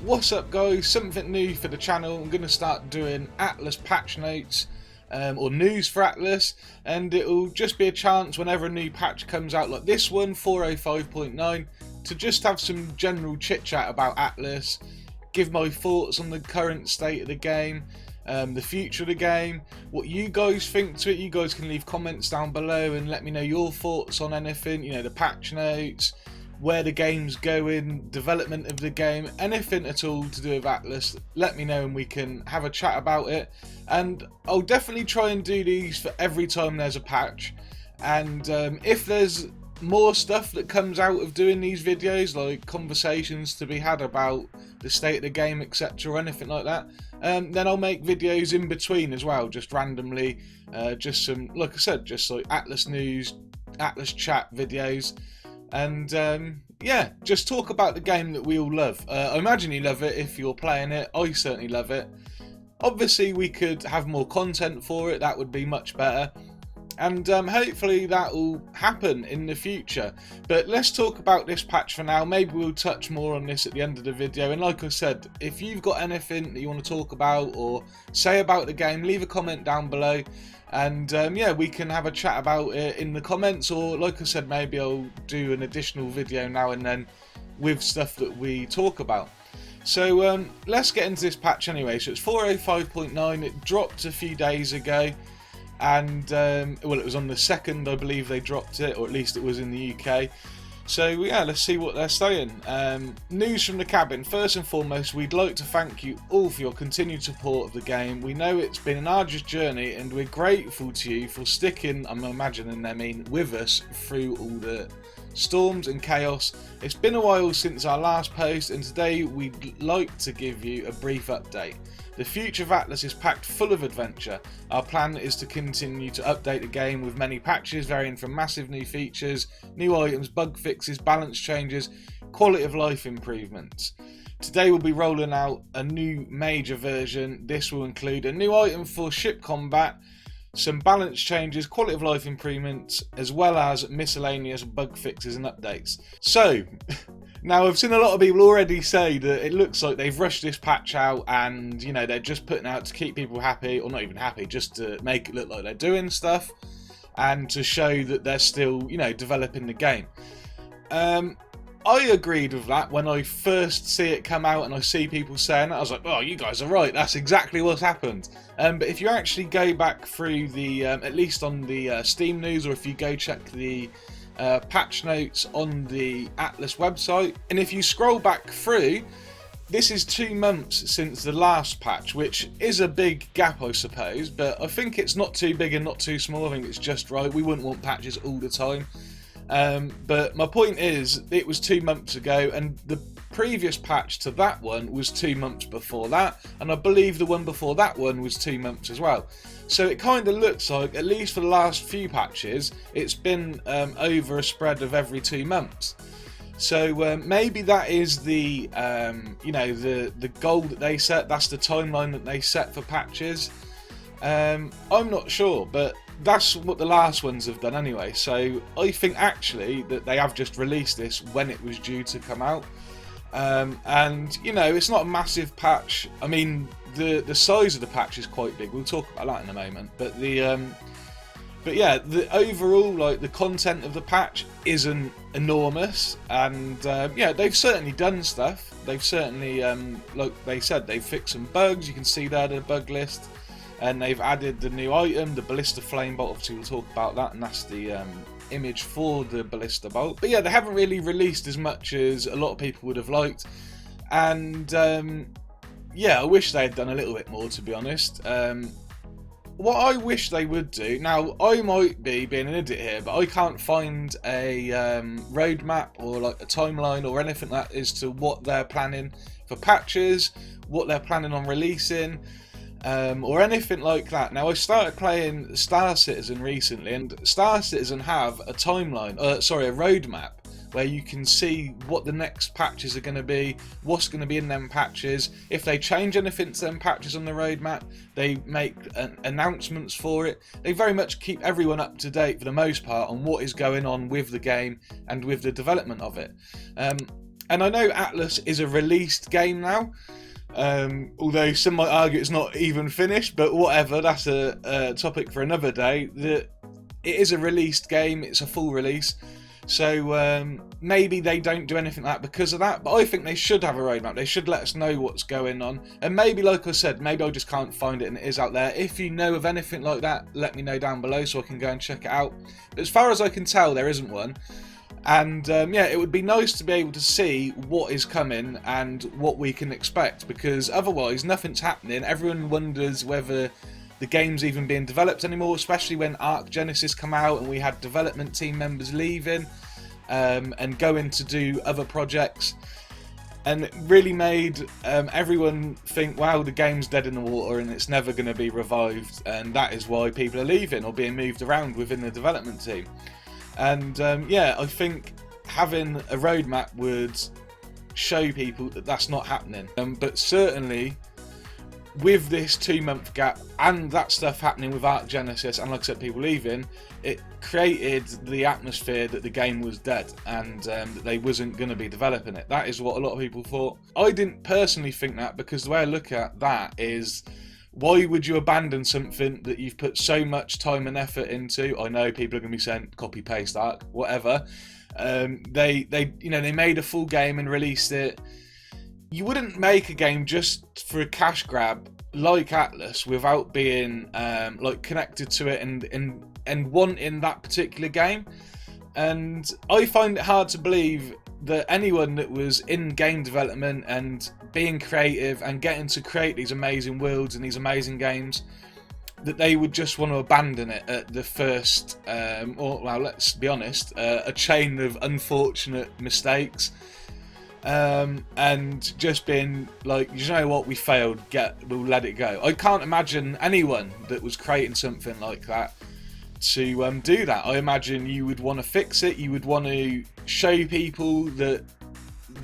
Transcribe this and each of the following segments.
What's up guys, something new for the channel. I'm going to start doing Atlas patch notes or news for Atlas, and it'll just be a chance whenever a new patch comes out like this one, 405.9, to just have some general chit chat about Atlas, give my thoughts on the current state of the game, the future of the game, what you guys think to it. You guys can leave comments down below and let me know your thoughts on anything, you know, the patch notes, where the game's going, development of the game, anything at all to do with Atlas. Let me know and we can have a chat about it. And I'll definitely try and do these for every time there's a patch. And if there's more stuff that comes out of doing these videos, like conversations to be had about the state of the game, etc., or anything like that, then I'll make videos in between as well, just randomly, just some, like I said, just like Atlas news, Atlas chat videos. And yeah, just talk about the game that we all love. I imagine you love it if you're playing it. I certainly love it. Obviously we could have more content for it, that would be much better, and hopefully that will happen in the future. But let's talk about this patch for now. Maybe we'll touch more on this at the end of the video. And like I said, if you've got anything that you want to talk about or say about the game, leave a comment down below. And yeah, we can have a chat about it in the comments, or like I said, maybe I'll do an additional video now and then with stuff that we talk about. So let's get into this patch anyway. So it's 405.9, it dropped a few days ago, and well, it was on the 2nd, I believe they dropped it, or at least it was in the UK. So yeah, let's see what they're saying. News from the cabin. First and foremost, we'd like to thank you all for your continued support of the game. We know it's been an arduous journey, and we're grateful to you for sticking, I'm imagining they mean with us, through all the storms and chaos. It's been a while since our last post, and today we'd like to give you a brief update. The future of Atlas is packed full of adventure. Our plan is to continue to update the game with many patches varying from massive new features, new items, bug fixes, balance changes, quality of life improvements. Today we'll be rolling out a new major version. This will include a new item for ship combat, some balance changes, quality of life improvements, as well as miscellaneous bug fixes and updates. So, now I've seen a lot of people already say that it looks like they've rushed this patch out and, you know, they're just putting out to keep people happy, or not even happy, just to make it look like they're doing stuff and to show that they're still, you know, developing the game. I agreed with that when I first see it come out and I see people saying it. I was like, oh, you guys are right, that's exactly what's happened. But if you actually go back through the, at least on the Steam news, or if you go check the patch notes on the Atlas website, and if you scroll back through, this is 2 months since the last patch, which is a big gap, I suppose, but I think it's not too big and not too small. I think it's just right. We wouldn't want patches all the time. But my point is, it was 2 months ago, and the previous patch to that one was 2 months before that, and I believe the one before that one was 2 months as well. So it kind of looks like, at least for the last few patches, it's been over a spread of every 2 months. So maybe that is the you know, the goal that they set. That's the timeline that they set for patches. I'm not sure, but that's what the last ones have done anyway. So I think actually that they have just released this when it was due to come out. And you know, it's not a massive patch. I mean, the size of the patch is quite big. We'll talk about that in a moment. But but yeah, the overall, like, the content of the patch isn't enormous, and yeah, they've certainly done stuff. They've certainly, like they said, they've fixed some bugs. You can see there the bug list. And they've added the new item, the Ballista flame bolt. Obviously we'll talk about that, and that's the image for the Ballista bolt. But yeah, they haven't really released as much as a lot of people would have liked. And yeah, I wish they had done a little bit more, to be honest. What I wish they would do, now I might be being an idiot here, but I can't find a roadmap or like a timeline or anything like that as to what they're planning for patches, what they're planning on releasing, or anything like that. Now, I started playing Star Citizen recently, and Star Citizen have a timeline, sorry, a roadmap, where you can see what the next patches are going to be, what's going to be in them patches. If they change anything to them patches on the roadmap, they make announcements for it. They very much keep everyone up to date for the most part on what is going on with the game and with the development of it. And I know Atlas is a released game now, although some might argue it's not even finished, but whatever, that's a topic for another day. It is a released game, it's a full release, so maybe they don't do anything like that because of that, but I think they should have a roadmap. They should let us know what's going on, and maybe, like I said, maybe I just can't find it and it is out there. If you know of anything like that, let me know down below so I can go and check it out. But as far as I can tell, there isn't one. And yeah, it would be nice to be able to see what is coming and what we can expect, because otherwise nothing's happening. Everyone wonders whether the game's even being developed anymore, especially when Arc Genesis come out and we had development team members leaving and going to do other projects, and it really made everyone think, wow, the game's dead in the water and it's never going to be revived, and that is why people are leaving or being moved around within the development team. And yeah, I think having a roadmap would show people that that's not happening. But certainly with this 2-month gap and that stuff happening with Arc Genesis and, like I said, people leaving, it created the atmosphere that the game was dead and that they wasn't going to be developing it. That is what a lot of people thought. I didn't personally think that, because the way I look at that is, why would you abandon something that you've put so much time and effort into? I know people are going to be saying copy paste Arc, whatever. They made a full game and released it. You wouldn't make a game just for a cash grab like Atlas without being like connected to it and wanting that particular game. And I find it hard to believe that anyone that was in game development and being creative and getting to create these amazing worlds and these amazing games, that they would just want to abandon it at the first, or well, let's be honest, a chain of unfortunate mistakes, and just being like, you know what, we failed, we'll let it go. I can't imagine anyone that was creating something like that to do that. I imagine you would want to fix it, you would want to show people that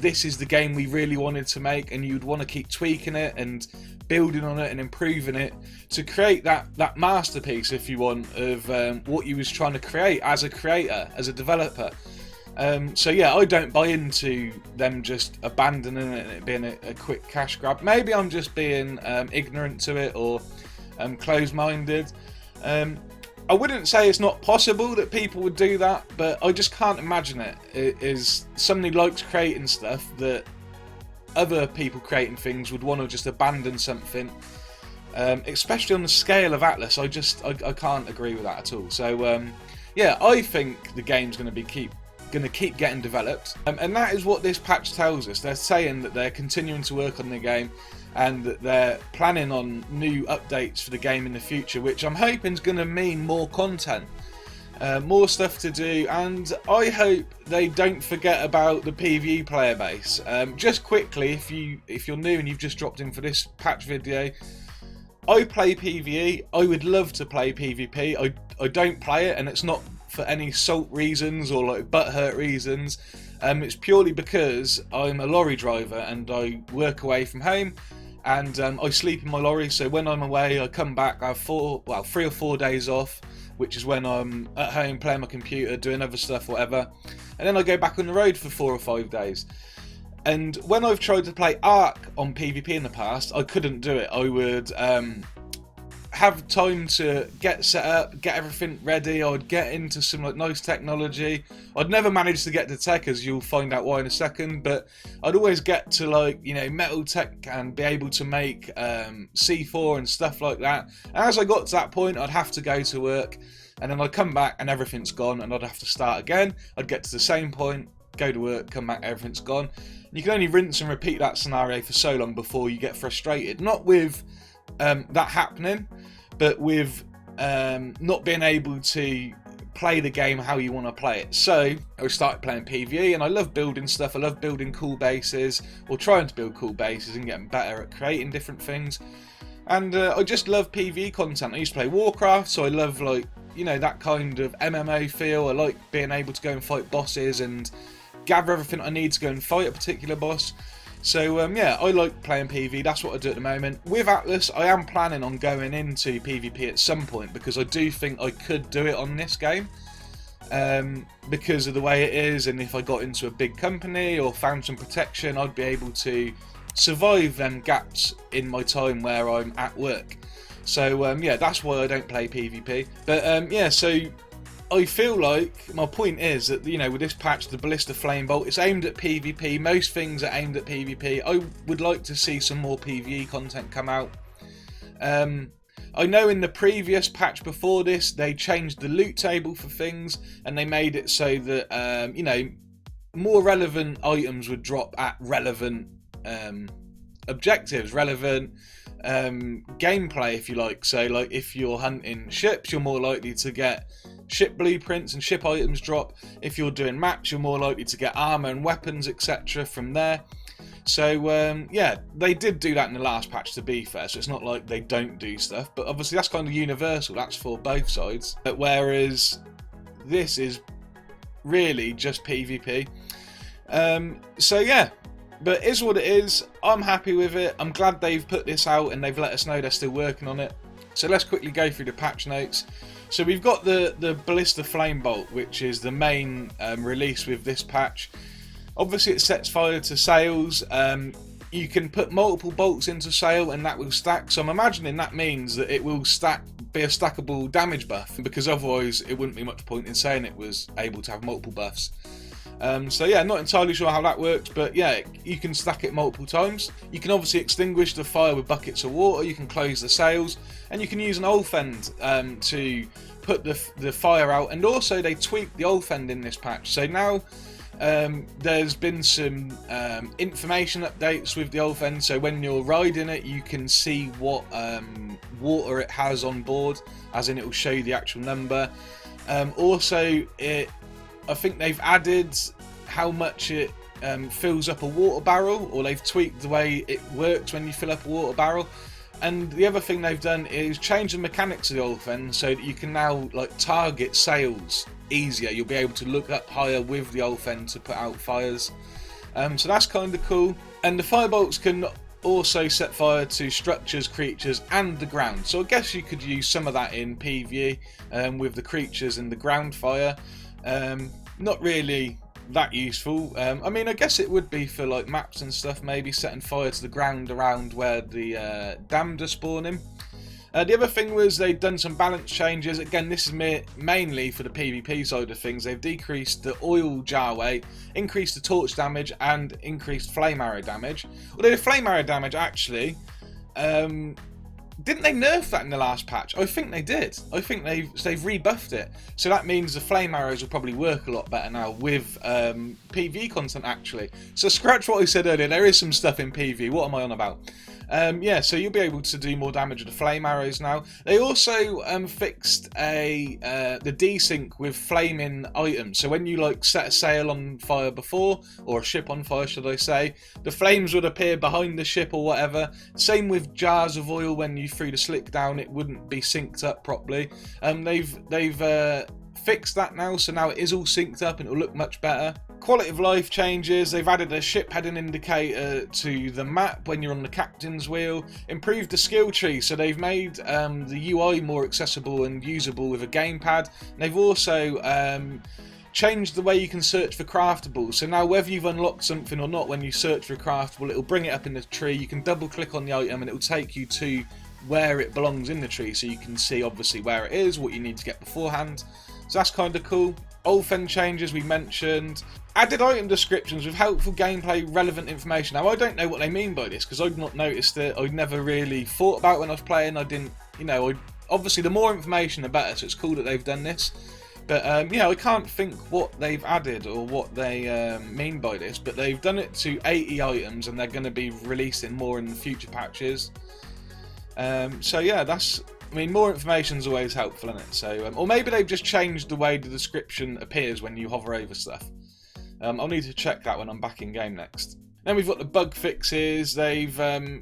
this is the game we really wanted to make, and you'd want to keep tweaking it and building on it and improving it to create that masterpiece, if you want, of what you was trying to create as a creator, as a developer. So yeah, I don't buy into them just abandoning it and it being a quick cash grab. Maybe I'm just being ignorant to it or closed-minded. I wouldn't say it's not possible that people would do that, but I just can't imagine it. It is somebody likes creating stuff that other people creating things would want to just abandon something, especially on the scale of Atlas. I can't agree with that at all. So yeah, I think the game's going to keep getting developed, and that is what this patch tells us. They're saying that they're continuing to work on the game and that they're planning on new updates for the game in the future, which I'm hoping is going to mean more content, more stuff to do, and I hope they don't forget about the PvE player base. Just quickly, if you're new and you've just dropped in for this patch video, I play PvE. I would love to play PvP. I don't play it, and it's not for any salt reasons or like butthurt reasons. It's purely because I'm a lorry driver and I work away from home, and I sleep in my lorry, so when I'm away I come back, I have 3 or 4 days off, which is when I'm at home playing my computer, doing other stuff, whatever, and then I go back on the road for 4 or 5 days. And when I've tried to play Arc on PvP in the past, I couldn't do it. I would have time to get set up, get everything ready. I'd get into some like nice technology. I'd never manage to get to tech, as you'll find out why in a second, but I'd always get to, like, you know, metal tech and be able to make C4 and stuff like that. And as I got to that point, I'd have to go to work, and then I'd come back and everything's gone, and I'd have to start again. I'd get to the same point, go to work, come back, everything's gone. And you can only rinse and repeat that scenario for so long before you get frustrated. Not with that happening, but with not being able to play the game how you want to play it. So I started playing PvE, and I love building stuff. I love building cool bases, or trying to build cool bases and getting better at creating different things. And I just love PvE content. I used to play Warcraft, so I love, like, you know, that kind of MMO feel. I like being able to go and fight bosses and gather everything I need to go and fight a particular boss. So yeah, I like playing PvE. That's what I do at the moment. With Atlas, I am planning on going into PvP at some point, because I do think I could do it on this game. because of the way it is, and if I got into a big company or found some protection, I'd be able to survive them gaps in my time where I'm at work. So yeah, that's why I don't play PvP. But yeah, so I feel like my point is that, you know, with this patch, the Ballista Flame Bolt, it's aimed at PvP. Most things are aimed at PvP. I would like to see some more PvE content come out. I know in the previous patch before this, they changed the loot table for things, and they made it so that, you know, more relevant items would drop at relevant objectives, relevant gameplay, if you like. So, like, if you're hunting ships, you're more likely to get ship blueprints and ship items drop. If you're doing maps, you're more likely to get armor and weapons, etc. from there. So yeah, they did do that in the last patch, to be fair, so it's not like they don't do stuff, but obviously that's kind of universal, that's for both sides. But whereas this is really just PvP. So yeah, but it is what it is. I'm happy with it. I'm glad they've put this out and they've let us know they're still working on it. So let's quickly go through the patch notes. So we've got the Ballista Flame Bolt, which is the main release with this patch. Obviously it sets fire to sails. You can put multiple bolts into sail and that will stack. So I'm imagining that means that it will be a stackable damage buff, because otherwise it wouldn't be much point in saying it was able to have multiple buffs. So yeah, not entirely sure how that works, but yeah, you can stack it multiple times. You can obviously extinguish the fire with buckets of water, you can close the sails, and you can use an Olfend to put the fire out. And also they tweaked the Olfend in this patch. So now there's been some information updates with the Olfend, so when you're riding it you can see what water it has on board, as in it will show you the actual number. Also, I think they've added how much it fills up a water barrel, or they've tweaked the way it works when you fill up a water barrel. And the other thing they've done is change the mechanics of the Olfend so that you can now like target sails easier. You'll be able to look up higher with the Olfend to put out fires. So that's kind of cool. And the firebolts can also set fire to structures, creatures and the ground. So I guess you could use some of that in PvE with the creatures and the ground fire. Not really that useful. I mean, I guess it would be for like maps and stuff, maybe setting fire to the ground around where the damned are spawning. The other thing was they'd done some balance changes. Again, this is mainly for the PvP side of things. They've decreased the oil jar weight, increased the torch damage and increased flame arrow damage. Although the flame arrow damage actually, didn't they nerf that in the last patch? I think they did. I think they've rebuffed it. So that means the flame arrows will probably work a lot better now with PvE content actually. So scratch what I said earlier, there is some stuff in PvE. What am I on about? Yeah, so you'll be able to do more damage with the flame arrows now. They also fixed the desync with flaming items. So when you like set a sail on fire before, or a ship on fire should I say, the flames would appear behind the ship or whatever. Same with jars of oil, when you threw the slick down it wouldn't be synced up properly. They've fixed that now, so now it is all synced up and it'll look much better. Quality of life changes. They've added a ship heading indicator to the map when you're on the captain's wheel. Improved the skill tree, so they've made the UI more accessible and usable with a gamepad. And they've also changed the way you can search for craftables. So now whether you've unlocked something or not, when you search for a craftable, it'll bring it up in the tree. You can double click on the item and it'll take you to where it belongs in the tree, so you can see obviously where it is, what you need to get beforehand. So that's kind of cool. Olfend changes we mentioned. Added item descriptions with helpful gameplay relevant information. Now I don't know what they mean by this, because I'd not noticed it. I'd never really thought about it when I was playing. I didn't, you know, obviously the more information the better, so it's cool that they've done this. But yeah, I can't think what they've added or what they mean by this, but they've done it to 80 items and they're going to be releasing more in the future patches. So yeah, that's, I mean, more information is always helpful, isn't it? So, or maybe they've just changed the way the description appears when you hover over stuff. I'll need to check that when I'm back in game next. Then we've got the bug fixes. They've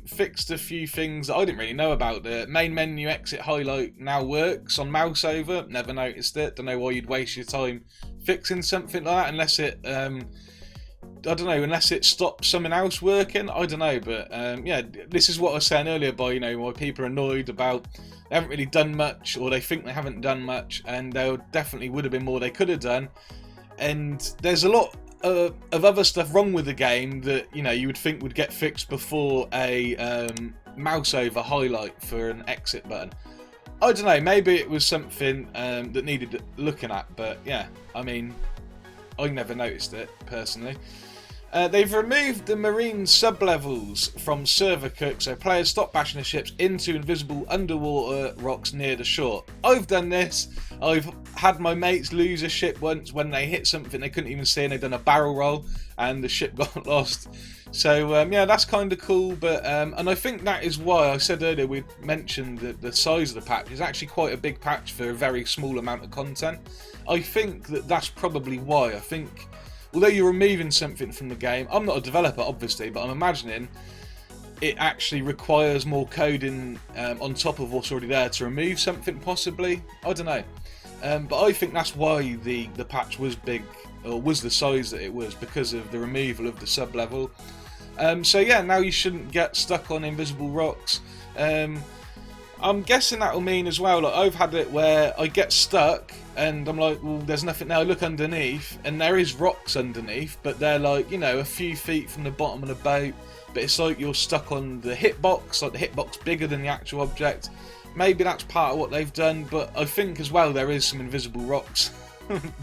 fixed a few things that I didn't really know about. The main menu exit highlight now works on mouse over. Never noticed it. Don't know why you'd waste your time fixing something like that unless it, I don't know, unless it stops something else working. I don't know, but yeah, this is what I was saying earlier by, you know, why people are annoyed about They haven't really done much, or they think they haven't done much, and there definitely would have been more they could have done. And there's a lot of other stuff wrong with the game that, you know, you would think would get fixed before a mouse over highlight for an exit button. I don't know, maybe it was something that needed looking at, but yeah, I mean, I never noticed it personally. They've removed the marine sub-levels from server cook, so players stop bashing the ships into invisible underwater rocks near the shore. I've done this. I've had my mates lose a ship once when they hit something they couldn't even see, and they've done a barrel roll and the ship got lost. So yeah, that's kind of cool. But and I think that is why I said earlier we mentioned that the size of the patch is actually quite a big patch for a very small amount of content. I think that that's probably why. I think, although you're removing something from the game, I'm not a developer obviously, but I'm imagining it actually requires more coding on top of what's already there to remove something possibly. I don't know. But I think that's why the patch was big, or was the size that it was, because of the removal of the sub-level. So yeah, now you shouldn't get stuck on invisible rocks. I'm guessing that'll mean as well, like I've had it where I get stuck and I'm like, well, there's nothing now. I look underneath and there is rocks underneath, but they're like, you know, a few feet from the bottom of the boat. But it's like you're stuck on the hitbox, like the hitbox bigger than the actual object. Maybe that's part of what they've done, but I think as well there is some invisible rocks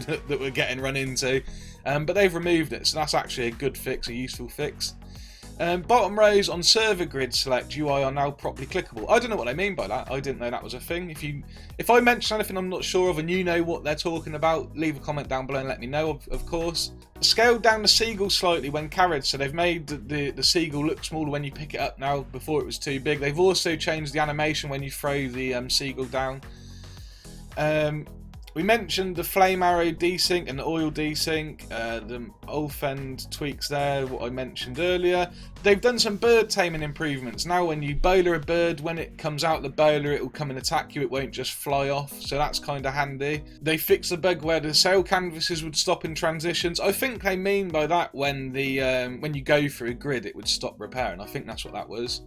that we're getting run into. But they've removed it, so that's actually a good fix, a useful fix. Bottom rows on server grid select UI are now properly clickable. I don't know what they mean by that. I didn't know that was a thing. If I mention anything I'm not sure of and you know what they're talking about, leave a comment down below and let me know, of course. Scaled down the seagull slightly when carried, so they've made the seagull look smaller when you pick it up now. Before it was too big. They've also changed the animation when you throw the seagull down. We mentioned the flame arrow desync and the oil desync, the Olfend tweaks there, what I mentioned earlier. They've done some bird taming improvements. Now when you bowler a bird, when it comes out the bowler, it will come and attack you, it won't just fly off, so that's kind of handy. They fixed the bug where the sail canvases would stop in transitions. I think they mean by that when you go through a grid, it would stop repairing. I think that's what that was.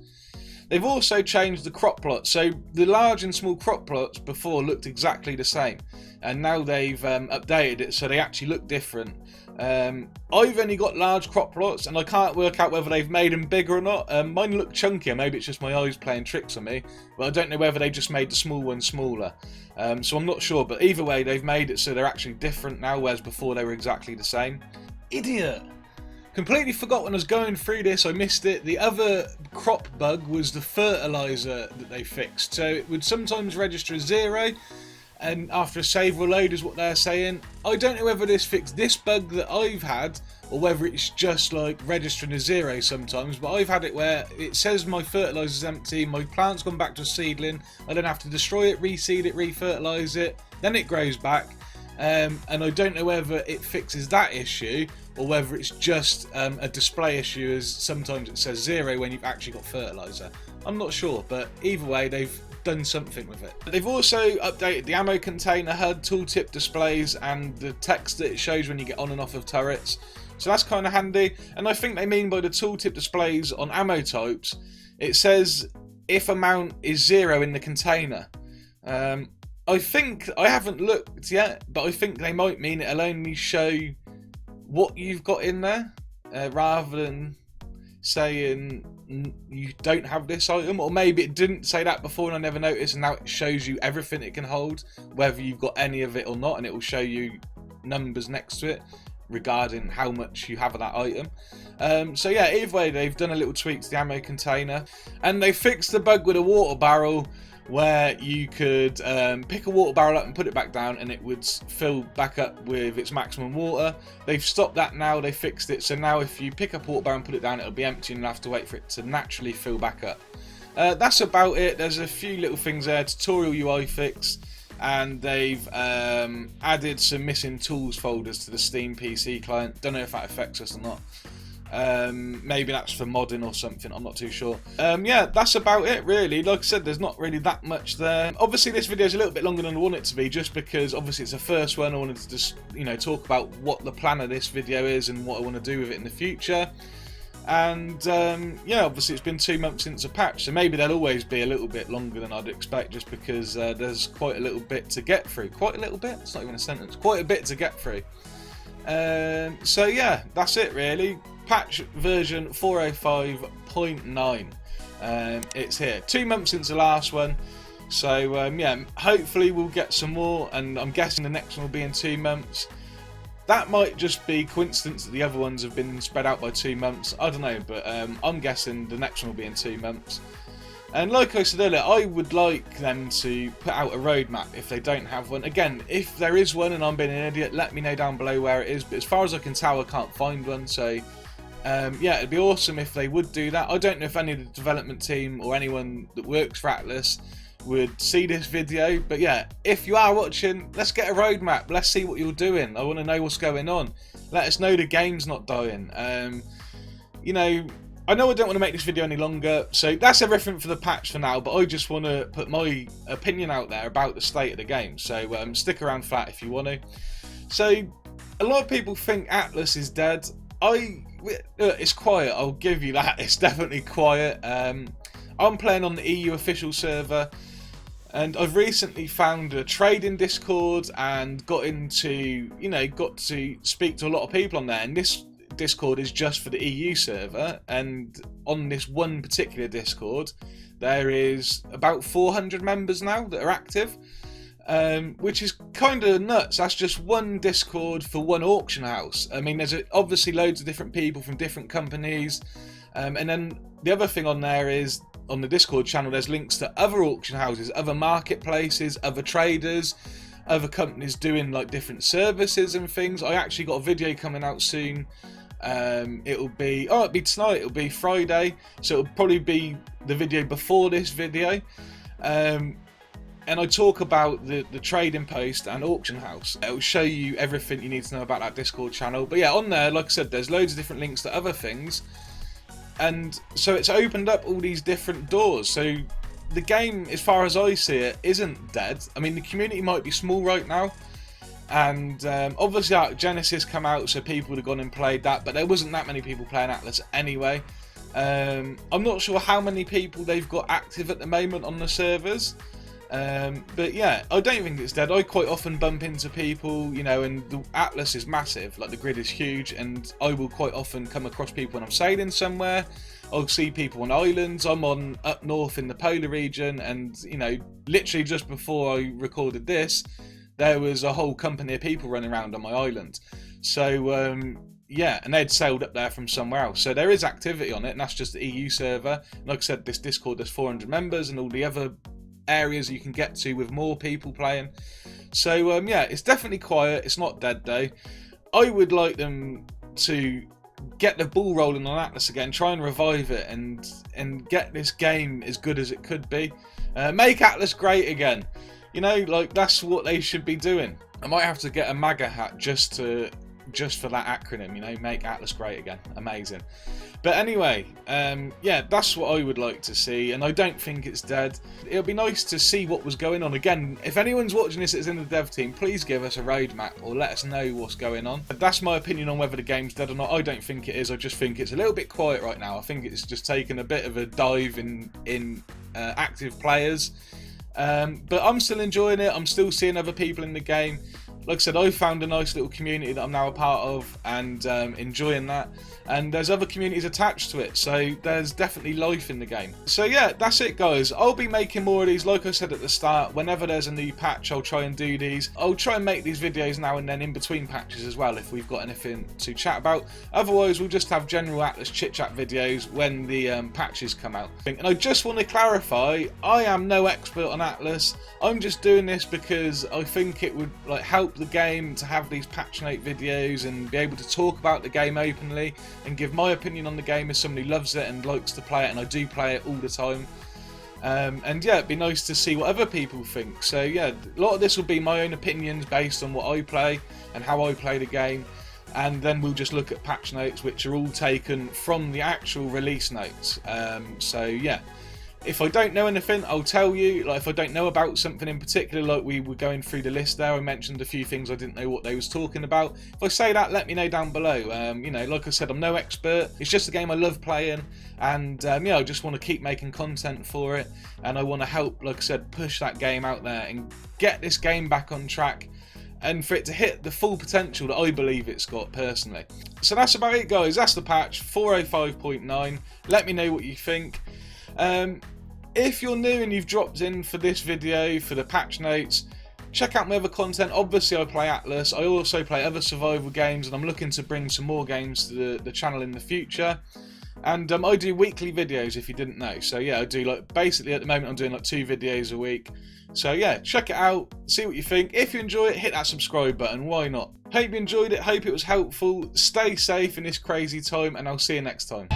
They've also changed the crop plots, so the large and small crop plots before looked exactly the same, and now they've updated it so they actually look different. I've only got large crop plots and I can't work out whether they've made them bigger or not. Mine look chunkier, maybe it's just my eyes playing tricks on me, but I don't know whether they just made the small ones smaller. So I'm not sure, but either way they've made it so they're actually different now, whereas before they were exactly the same. Idiot! Completely forgot when I was going through this, I missed it. The other crop bug was the fertilizer that they fixed. So it would sometimes register as 0, and after a save reload is what they're saying. I don't know whether this fixed this bug that I've had, or whether it's just like registering as 0 sometimes, but I've had it where it says my fertilizer's empty, my plant's gone back to a seedling, I don't have to destroy it, reseed it, refertilize it, then it grows back. And I don't know whether it fixes that issue or whether it's just a display issue, as sometimes it says 0 when you've actually got fertilizer. I'm not sure, but either way they've done something with it. They've also updated the ammo container HUD, tooltip displays and the text that it shows when you get on and off of turrets, so that's kind of handy. And I think they mean by the tooltip displays on ammo types, it says if amount is 0 in the container. I think, I haven't looked yet, but I think they might mean it'll only show what you've got in there, rather than saying you don't have this item. Or maybe it didn't say that before and I never noticed, and now it shows you everything it can hold, whether you've got any of it or not, and it will show you numbers next to it regarding how much you have of that item. So yeah, either way they've done a little tweak to the ammo container, and they fixed the bug with a water barrel where you could pick a water barrel up and put it back down and it would fill back up with its maximum water. They've stopped that now, they fixed it, so now if you pick up a water barrel and put it down, it'll be empty and you'll have to wait for it to naturally fill back up. That's about it. There's a few little things there, tutorial UI fix, and they've added some missing tools folders to the Steam PC client. Don't know if that affects us or not. Maybe that's for modding or something, I'm not too sure. Yeah, that's about it really. Like I said, there's not really that much there. Obviously this video is a little bit longer than I want it to be, just because obviously it's the first one. I wanted to just, you know, talk about what the plan of this video is and what I want to do with it in the future. And yeah, obviously it's been 2 months since a patch, so maybe they'll always be a little bit longer than I'd expect, just because there's quite a little bit to get through. Quite a little bit? It's not even a sentence. Quite a bit to get through. So yeah, that's it really. Patch version 405.9. It's here. 2 months since the last one. So yeah, hopefully we'll get some more, and I'm guessing the next one will be in 2 months. That might just be coincidence that the other ones have been spread out by 2 months. I don't know, but I'm guessing the next one will be in 2 months. And like I said earlier, I would like them to put out a roadmap if they don't have one. Again, if there is one and I'm being an idiot, let me know down below where it is. But as far as I can tell, I can't find one. So yeah, it'd be awesome if they would do that. I don't know if any of the development team or anyone that works for Atlas would see this video, but yeah, if you are watching, let's get a roadmap. Let's see what you're doing. I want to know what's going on. Let us know the game's not dying. You know I don't want to make this video any longer, so that's everything for the patch for now, but I just want to put my opinion out there about the state of the game, so stick around for that if you want to. So a lot of people think Atlas is dead. It's quiet, I'll give you that. It's definitely quiet. I'm playing on the EU official server, and I've recently found a trading Discord and got to speak to a lot of people on there. And this Discord is just for the EU server, and on this one particular Discord, there is about 400 members now that are active, which is kind of nuts. That's just one Discord for one auction house. I mean, there's obviously loads of different people from different companies, and then the other thing on there is, on the Discord channel, there's links to other auction houses, other marketplaces, other traders, other companies doing like different services and things. I actually got a video coming out soon. It'll be tonight, it'll be Friday, so it'll probably be the video before this video. And I talk about the trading post and auction house. It'll show you everything you need to know about that Discord channel. But yeah, on there, like I said, there's loads of different links to other things. And so it's opened up all these different doors. So the game, as far as I see it, isn't dead. I mean, the community might be small right now, and obviously Genesis come out, so people would have gone and played that, but there wasn't that many people playing Atlas anyway. I'm not sure how many people they've got active at the moment on the servers. But yeah, I don't think it's dead. I quite often bump into people, and the Atlas is massive, like the grid is huge, and I will quite often come across people when I'm sailing somewhere. I'll see people on islands. I'm up north in the polar region, and literally just before I recorded this, there was a whole company of people running around on my island. So yeah, and they'd sailed up there from somewhere else. So there is activity on it, and that's just the EU server. Like I said, this Discord, there's 400 members, and all the other areas you can get to with more people playing. So yeah, it's definitely quiet. It's not dead though. I would like them to get the ball rolling on Atlas again, try and revive it, and get this game as good as it could be. Make Atlas great again. Like that's what they should be doing. I might have to get a MAGA hat just for that acronym, make Atlas great again. Amazing. But anyway, yeah, that's what I would like to see, and I don't think it's dead. It'll be nice to see what was going on. Again, if anyone's watching this that's in the dev team, please give us a roadmap or let us know what's going on. But that's my opinion on whether the game's dead or not. I don't think it is. I just think it's a little bit quiet right now. I think it's just taken a bit of a dive in active players. But I'm still enjoying it. I'm still seeing other people in the game. Like I said, I found a nice little community that I'm now a part of, and enjoying that. And there's other communities attached to it, so there's definitely life in the game. So yeah, that's it guys. I'll be making more of these, like I said at the start. Whenever there's a new patch, I'll try and do these. I'll try and make these videos now and then in between patches as well, if we've got anything to chat about. Otherwise, we'll just have general Atlas chit-chat videos when the patches come out. And I just want to clarify, I am no expert on Atlas. I'm just doing this because I think it would help the game to have these patch note videos and be able to talk about the game openly and give my opinion on the game as somebody who loves it and likes to play it, and I do play it all the time. And yeah, it'd be nice to see what other people think. So yeah, a lot of this will be my own opinions based on what I play and how I play the game, and then we'll just look at patch notes, which are all taken from the actual release notes. So yeah, If I don't know anything, I'll tell you. Like if I don't know about something in particular, like we were going through the list there, I mentioned a few things I didn't know what they was talking about. If I say that, let me know down below. You know, like I said, I'm no expert. It's just a game I love playing, and yeah, I just want to keep making content for it, and I want to help, like I said, push that game out there and get this game back on track, and for it to hit the full potential that I believe it's got personally. So that's about it, guys. That's the patch 405.9. Let me know what you think. If you're new and you've dropped in for this video, for the patch notes, check out my other content. Obviously I play Atlas, I also play other survival games, and I'm looking to bring some more games to the channel in the future. And I do weekly videos, if you didn't know. So yeah, I do, like, basically at the moment I'm doing like 2 videos a week. So yeah, check it out, see what you think. If you enjoy it, hit that subscribe button, why not? Hope you enjoyed it, hope it was helpful. Stay safe in this crazy time, and I'll see you next time.